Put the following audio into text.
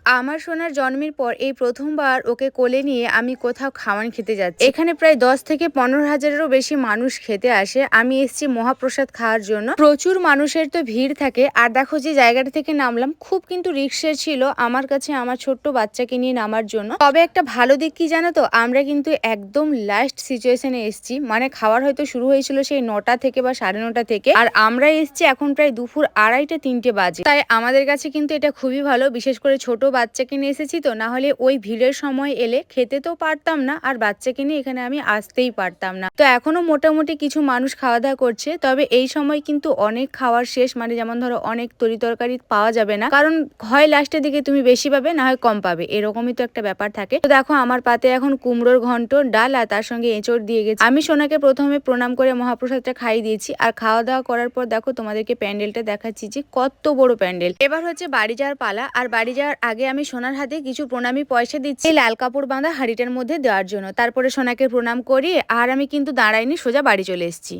আমার সোনার জন্মের পর এই প্রথমবার ওকে কোলে নিয়ে আমি কোথাও খাওয়ান খেতে যাচ্ছি। এখানে প্রায় 10 থেকে 15,000-এরও বেশি মানুষ খেতে আসে। আমি এসেছি মহাপ্রসাদ খাওয়ার জন্য। প্রচুর মানুষের তো ভিড় থাকে। আর দেখো যে জায়গাটা থেকে নামলাম খুব কিন্তু রিস্কের ছিল আমার কাছে আমার ছোট্ট বাচ্চাকে নিয়ে নামার জন্য। তবে একটা ভালো দিক কি জানো তো, আমরা কিন্তু একদম লাস্ট সিচুয়েশনে এসেছি। মানে খাবার হয়তো শুরু হয়েছিল সেই 9টা থেকে বা 9:30 থেকে, আর আমরা এসেছি এখন প্রায় দুপুর 2:30-3টে বাজে। তাই আমাদের কাছে কিন্তু এটা খুবই ভালো, বিশেষ করে ছোট বাচ্চাকে নিয়ে এসেছি তো, না হলে ওই ভিড়ের সময় এলে খেতে তো পারতাম না, আর বাচ্চাকে নিয়ে এখানে আমি আসতেই পারতাম না। তো এখনো মোটামুটি কিছু মানুষ খাওয়া দাওয়া করছে, তবে এই সময় কিন্তু অনেক খাওয়ার শেষ। মানে যেমন ধরো অনেক তরি তরকারি পাওয়া যাবে না, কারণ হয় লাস্টের দিকে তুমি বেশি পাবে না হয় কম পাবে, এরকমই তো একটা ব্যাপার থাকে। তো দেখো আমার পাতে এখন কুমড়োর ঘন্ট, ডাল আর তার সঙ্গে এঁচড় দিয়ে গেছে। আমি সোনাকে প্রথমে প্রণাম করে মহাপ্রসাদটা খাইয়ে দিয়েছি, আর খাওয়া দাওয়া করার পর দেখো তোমাদেরকে প্যান্ডেলটা দেখাচ্ছি যে কত বড় প্যান্ডেল। এবার হচ্ছে বাড়ি যাওয়ার পালা, আর বাড়ি যাওয়ার আগে আমি সোনার হাতে কিছু প্রণামী পয়সা দিচ্ছি লাল কাপড় বাঁধা হাঁড়িটার মধ্যে দেওয়ার জন্য। তারপরে সোনাকে প্রণাম করি, আর আমি কিন্তু দাঁড়াইনি, সোজা বাড়ি চলে এসেছি।